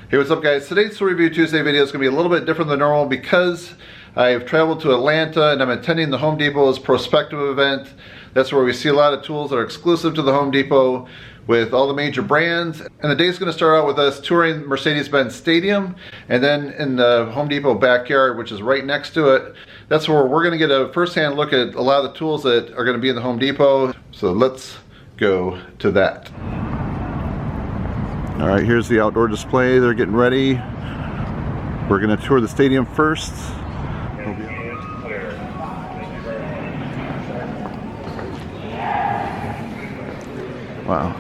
Hey, what's up guys? Today's Tool Review Tuesday video is going to be a little bit different than normal because I've traveled to Atlanta and I'm attending the Home Depot's Prospective event. That's where we see a lot of tools that are exclusive to the Home Depot with all the major brands. And the day's going to start out with us touring Mercedes-Benz Stadium, and then in the Home Depot backyard, which is right next to it, that's where we're going to get a first-hand look at a lot of the tools that are going to be in the Home Depot. So let's go to that. All right, here's the outdoor display. They're getting ready. We're going to tour the stadium first. Wow.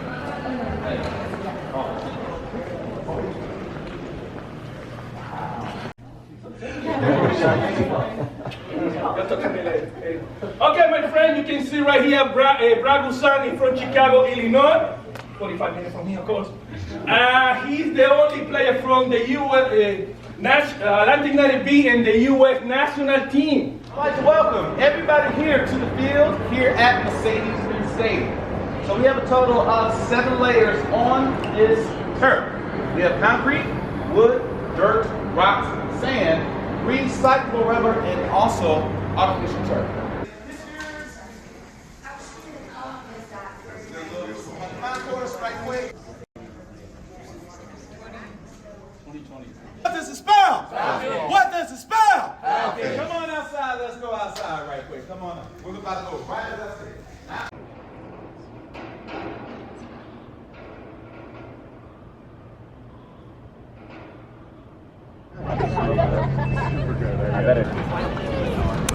Okay, my friend, you can see right here Bragusan from Chicago, Illinois. 45 minutes from here, of course. He's the only player from the U.S. Atlantic 90B and the U.S. national team. I'd like to welcome everybody here to the field here at Mercedes-Benz Stadium. So we have a total of 7 layers on this turf. We have concrete, wood, dirt, rocks, sand, recyclable rubber, and also artificial turf. What does it spell? What does it spell? Come on outside, let's go outside right quick. Come on up. We're about to go right as I said.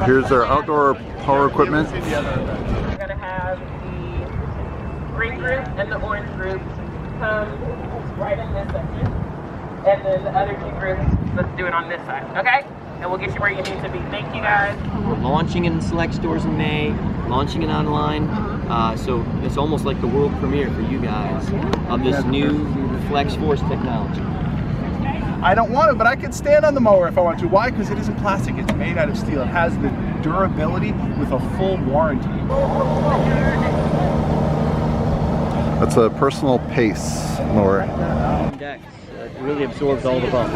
Here's our outdoor power equipment. We're going to have the green group and the orange group come right in this section. And then the other 2 groups, let's do it on this side, okay? And we'll get you where you need to be. Thank you guys. We're launching in select stores in May, launching it online. So it's almost like the world premiere for you guys of this new Flex Force technology. I don't want it, but I could stand on the mower if I want to. Why? Because it isn't plastic, it's made out of steel. It has the durability with a full warranty. That's a personal pace mower. Index. It really absorbs all the bump.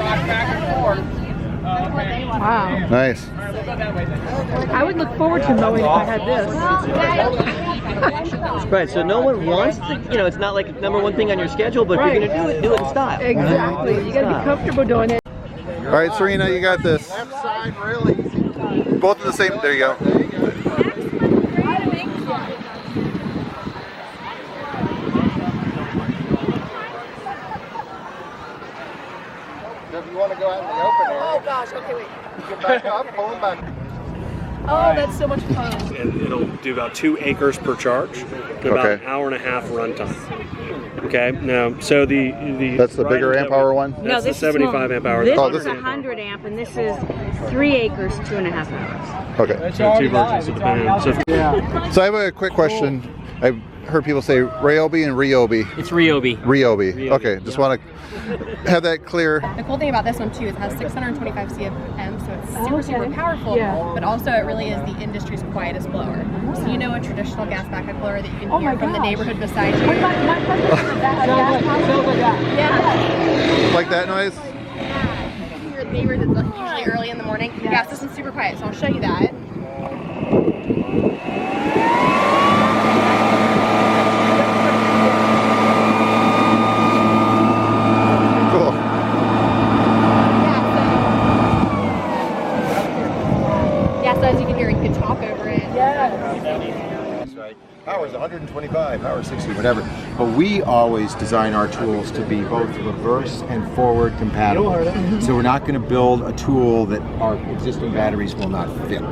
Wow. Nice. I would look forward to mowing if I had this. Right, so no one wants to, it's not like #1 thing on your schedule, but if you're going to do it in style. Exactly. You got to be comfortable doing it. All right, Serena, you got this. Both of the same. There you go. So if you want to go out in the open area, Oh gosh, okay, wait. you can back up, pull them back. Oh, that's so much fun. And it'll do about 2 acres per charge, and about an hour and a half runtime. Okay, now so the That's the bigger amp hour one? That's the 75 amp hour. This Oh, is this is 100 amp, and this is 3 acres, 2.5 hours. Okay. So 2 versions of the pan. So So I have a quick question. I've heard people say Ryobi and Ryobi. It's Ryobi. Ryobi. Okay, just want to have that clear. The cool thing about this one too is it has 625 CFM, so it's super powerful, but also it really is the industry's quietest blower. So you know a traditional gas backup blower that you can hear from the neighborhood beside you. Yeah. Like that noise? Yeah. You can hear the neighbor that's usually early in the morning. Yeah, so this one's super quiet, so I'll show you that. So as you can hear, you can talk over it. That's right. Power's 125, power 60, whatever. But we always design our tools to be both reverse and forward compatible. So we're not going to build a tool that our existing batteries will not fit.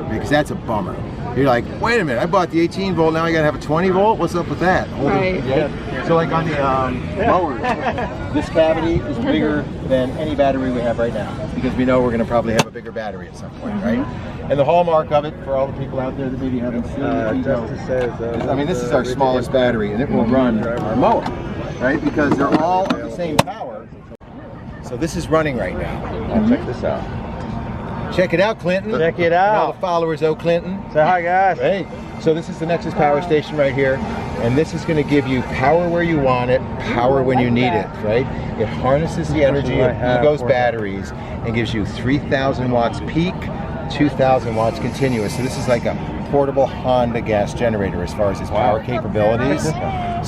Because that's a bummer. You're like, wait a minute, I bought the 18 volt, now I got to have a 20 volt? What's up with that? Right. So like on the mowers, this cavity is bigger than any battery we have right now. Because we know we're going to probably have a bigger battery at some point, right? And the hallmark of it, for all the people out there that maybe haven't seen it, I mean, this is our smallest battery, and it will run our mower, right? Because they're all of the same power. So this is running right now. Check this out. Check it out, Clinton. Check it And all out. the followers, Clinton. Say hi, guys. Hey. So this is the Nexus power station right here, And this is going to give you power where you want it, power when you need it, right? It harnesses the energy of Ego's batteries and gives you 3,000 watts peak, 2,000 watts continuous. So this is like a portable Honda gas generator as far as its power capabilities.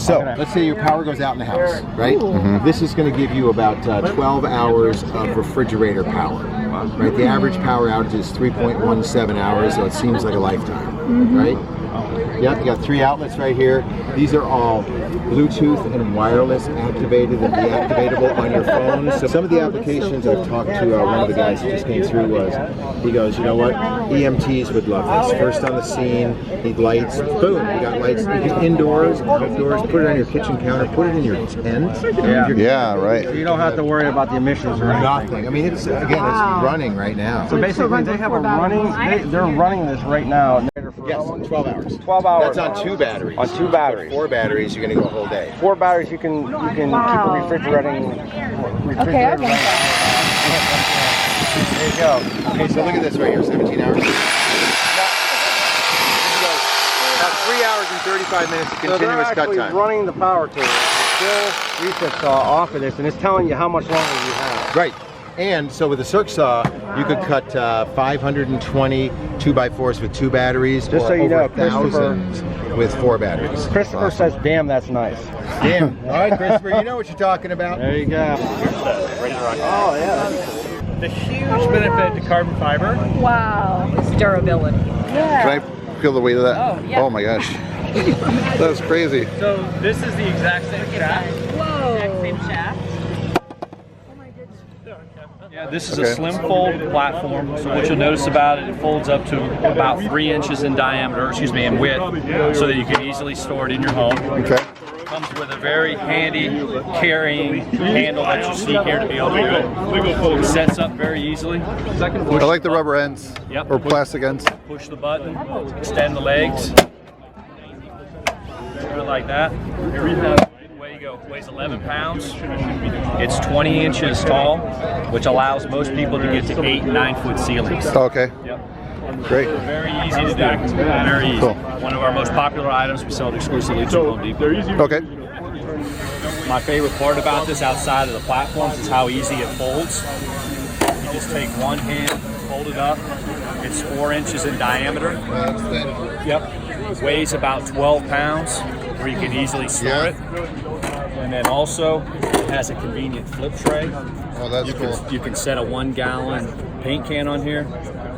So let's say your power goes out in the house, right? This is going to give you about 12 hours of refrigerator power, right? The average power outage is 3.17 hours, so it seems like a lifetime, right? Yep, you got 3 outlets right here. These are all Bluetooth and wireless activated and deactivatable on your phone. So some of the applications I've talked to one of the guys who just came through was, he goes, you know what, EMTs would love this. First on the scene, need lights, boom, you got lights. You can indoors, outdoors, put it on your kitchen counter, put it in your tent. Yeah, right. So you don't have to worry about the emissions or Nothing. I mean, it's again, it's running right now. So basically, they have a running. They're running this right now. Yes, 12 hours. 12 hours. That's on 2 batteries. On 2 batteries. 4 batteries, you're going to go a whole day. 4 batteries, you can keep a refrigerating. Okay, I think There you go. Okay, so look at this right here, 17 hours. About 3 hours and 35 minutes of So they're continuous cut actually time. running the power to it. It's still reset saw off of this, and it's telling you how much longer you have. Right. And so with the circ saw, you could cut 520 2x4s with 2 batteries, Just or so you know, over 1,000 with 4 batteries. Christopher says, "Damn, that's nice." Damn. All right, Christopher, you know what you're talking about. There you go. Oh, yeah, that's cool. The huge benefit to carbon fiber. Wow. Durability. Can I feel the weight of that? Oh, yeah. Oh my gosh. That's crazy. So this is the exact same shaft. Whoa. Exact same shaft. Yeah, this is a slim fold platform. So what you'll notice about it, it folds up to about 3 inches in diameter, in width, so that you can easily store it in your home. Okay. Comes with a very handy carrying handle that you see here to be able to do it. It sets up very easily. I like the rubber ends, Yep. or plastic ends. Push the button, extend the legs. Do it like that. Away you go. Weighs 11 pounds. It's 20 inches tall, which allows most people to get to 8 and 9 foot ceilings. Okay. Yep. Great. Very easy to do. Very easy. Cool. One of our most popular items. We sell it exclusively to Home Depot. Okay. My favorite part about this outside of the platforms is how easy it folds. You just take one hand, fold it up. It's 4 inches in diameter. Yep. It weighs about 12 pounds, where you can easily store it. And then also, it has a convenient flip tray. Oh, that's cool. You can set a 1 gallon paint can on here.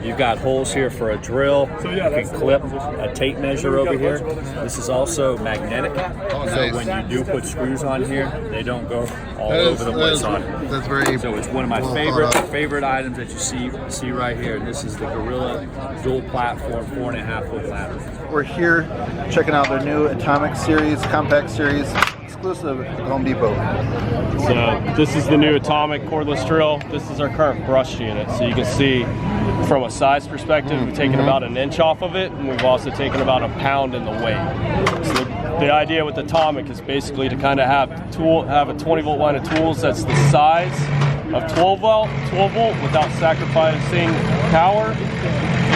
You've got holes here for a drill. You can clip a tape measure over here. This is also magnetic, so when you do put screws on here, they don't go all over the place on it. That's very. So it's one of my favorite items that you see right here. And this is the Gorilla dual platform 4.5 foot ladder. We're here checking out their new Atomic Series, Compact Series, exclusive at Home Depot. So this is the new Atomic cordless drill. This is our current brush unit. So you can see from a size perspective, we've taken about 1 inch off of it, and we've also taken about 1 pound in the weight. So the idea with Atomic is basically to kind of have a 20 volt line of tools that's the size of 12 volt without sacrificing power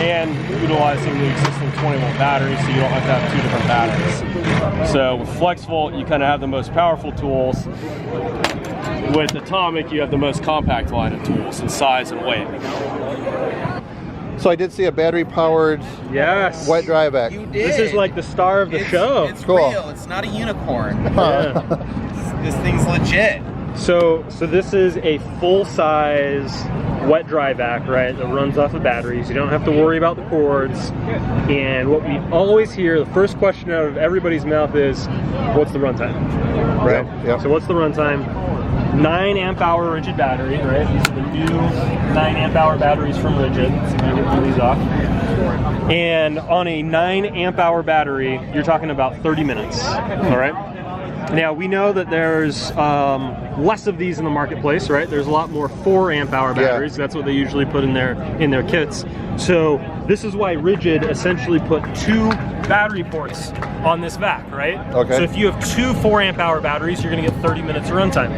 and utilizing the existing 20 volt battery, so you don't have to have 2 different batteries. So with Flex Volt, you kind of have the most powerful tools. With Atomic, you have the most compact line of tools in size and weight. So I did see a battery-powered wet dry vac. You did. This is like the star of the show. It's Cool. real. It's not a unicorn. Huh. This thing's legit. So this is a full-size wet dry vac, right, that runs off of batteries. You don't have to worry about the cords. And what we always hear, the first question out of everybody's mouth is, what's the runtime? Right? Yep. So what's the runtime? 9 amp hour Rigid battery, right? These are the new 9 amp hour batteries from Rigid. So I'm gonna get one of these off. And on a 9 amp hour battery, you're talking about 30 minutes, all right? Now we know that there's less of these in the marketplace, right? There's a lot more 4 amp hour batteries. That's what they usually put in their kits. So this is why Rigid essentially put 2 battery ports on this vac, right? Okay. So if you have 2 4 amp hour batteries, you're gonna get 30 minutes of runtime.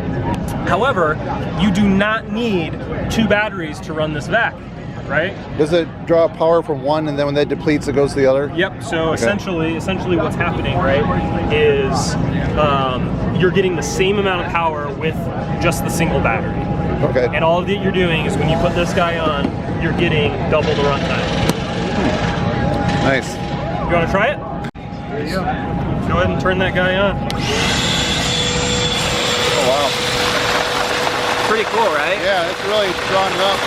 However, you do not need 2 batteries to run this vac. right? Does it draw power from one and then when that depletes it goes to the other? Yep, so essentially what's happening, right, is you're getting the same amount of power with just the single battery. Okay. And all that you're doing is when you put this guy on, you're getting double the runtime. Nice. You want to try it? There you go. Go ahead and turn that guy on. Oh, wow. Pretty cool, right? Yeah, it's really drawn it up.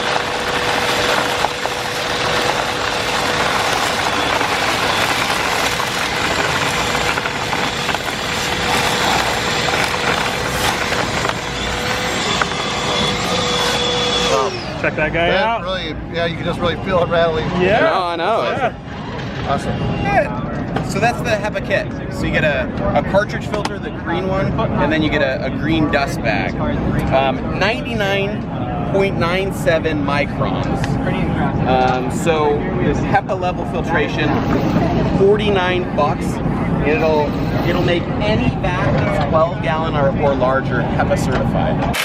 Check that guy out. Really, yeah, you can just really feel it rattling. Yeah. No, I know. Yeah. Awesome. So that's the HEPA kit. So you get a cartridge filter, the green one, and then you get a green dust bag. 99.97 microns. So HEPA level filtration, $49. It'll make any vat that's 12 gallon or larger HEPA certified.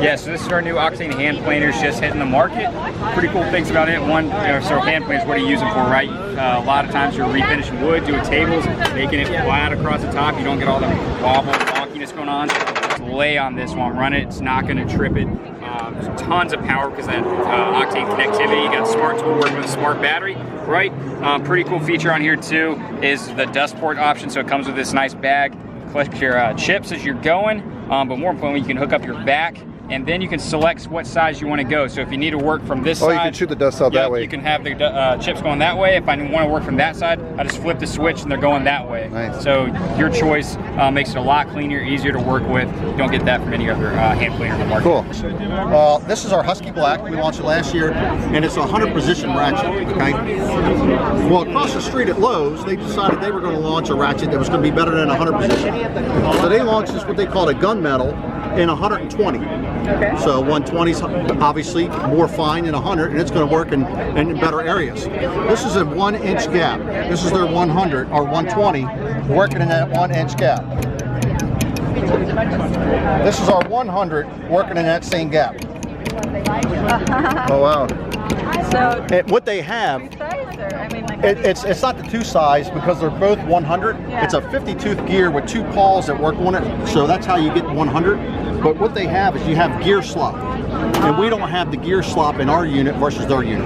Yeah, so this is our new Octane hand planers just hitting the market. Pretty cool things about it. One, so hand planers, what are you using for, right? A lot of times you're refinishing wood, doing tables, making it flat across the top. You don't get all the wobble, wonkiness going on. Just lay on this one, run it. It's not going to trip it. Tons of power because that Octane connectivity. You got a smart tool working with a smart battery, right? Pretty cool feature on here too is the dust port option. So it comes with this nice bag. Collect your chips as you're going, but more importantly, you can hook up your back. And then you can select what size you want to go. So if you need to work from this side, you can shoot the dust out that way. You can have the chips going that way. If I want to work from that side, I just flip the switch and they're going that way. Nice. So your choice makes it a lot cleaner, easier to work with. You don't get that from any other hand planer in the market. Cool. This is our Husky Black. We launched it last year, and it's a 100 position ratchet. Okay. Well, across the street at Lowe's, they decided they were going to launch a ratchet that was going to be better than 100 position. So they launched this what they call a gunmetal in 120. Okay. So 120 is obviously more fine than 100, and it's going to work in better areas. This is a 1 inch gap. This is their 100 or 120 working in that 1 inch gap. This is our 100 working in that same gap. Oh wow. So what they have, it's not the two size because they're both 100. Yeah. It's a 50 tooth gear with 2 paws that work on it. So that's how you get 100. But what they have is you have gear slop. And we don't have the gear slop in our unit versus their unit.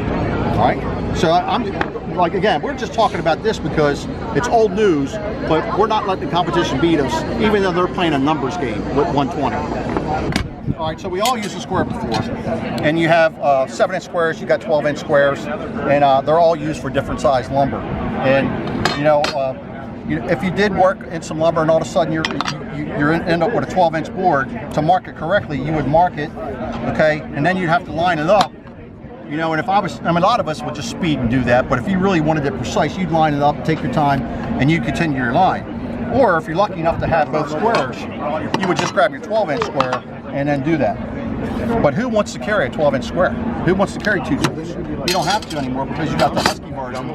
All right. So I'm like, again, we're just talking about this because it's old news, but we're not letting the competition beat us, even though they're playing a numbers game with 120. All right, so we all use a square before, and you have 7-inch squares, you got 12-inch squares, and they're all used for different size lumber. And if you did work in some lumber, and all of a sudden you end up with a 12-inch board, to mark it correctly, you would mark it, okay, and then you'd have to line it up. And if a lot of us would just speed and do that, but if you really wanted it precise, you'd line it up, take your time, and you'd continue your line. Or if you're lucky enough to have both squares, you would just grab your 12-inch square and then do that. But who wants to carry a 12-inch square? Who wants to carry 2 tools? You don't have to anymore because you got the Husky version.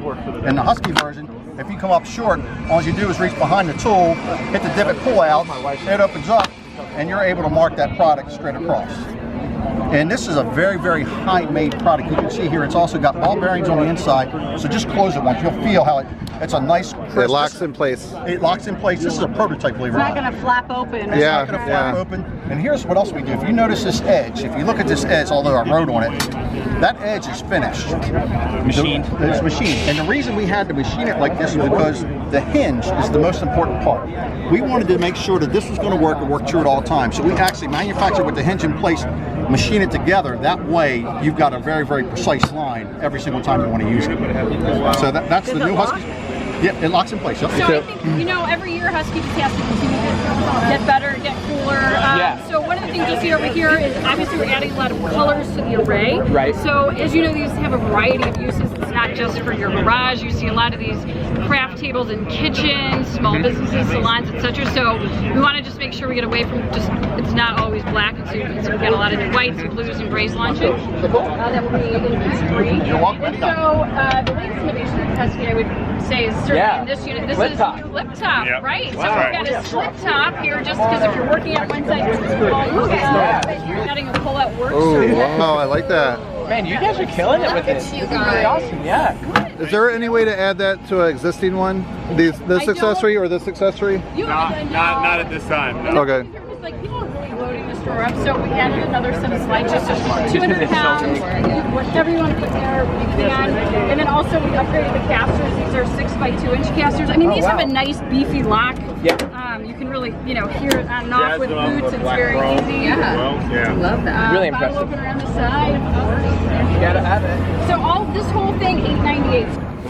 And the Husky version, if you come up short, all you do is reach behind the tool, hit the divot pull out, it opens up, and you're able to mark that product straight across. And this is a very, very high-made product. You can see here it's also got ball bearings on the inside, so just close it once. You'll feel how it's a nice crisp. It locks in place. It locks in place. This is a prototype, believe it or not. It's not going to flap open. It's not going to flap open. And here's what else we do. If you notice this edge, if you look at this edge, although I wrote on it, that edge is finished. Machined. It's machined. And the reason we had to machine it like this is because the hinge is the most important part. We wanted to make sure that this was going to work and work true at all times. So we actually manufactured with the hinge in place, machine it together. That way you've got a very, very precise line every single time you want to use it. So that's the new Husky. Yeah, it locks in place. Yep. So I think, every year Husky just has to continue to get better, get cooler. So one of the things you see over here is obviously we're adding a lot of colors to the array. Right. So as you know, these have a variety of uses. It's not just for your garage. You see a lot of these craft tables in kitchens, small businesses, salons, etc. So we want to just make sure we get away from just, it's not always black. So we get a lot of whites and blues and grays launching. That will be in piece 3. And so the latest innovation in Husky, I would say, is certainly in this unit. This is flip top, right? So we've got a split top here, just because if you're working at one side, getting a pull-out works. Oh, wow, I like that. Man, you guys are killing it with this. This is really awesome, yeah. Is there any way to add that to an existing one? This accessory or this accessory? Not at this time. No. Okay. Like people are really loading the store up, so we added another set of slides, just 200 pounds, whatever you want to put there, and then also we upgraded the casters. These are 6x2-inch casters. I mean, these have a nice beefy lock. Yeah. You can really, hear it on and off with boots. It's very easy. Yeah. Love that. Really impressive. Open around the side, of course. You gotta have it. So this whole thing, $898.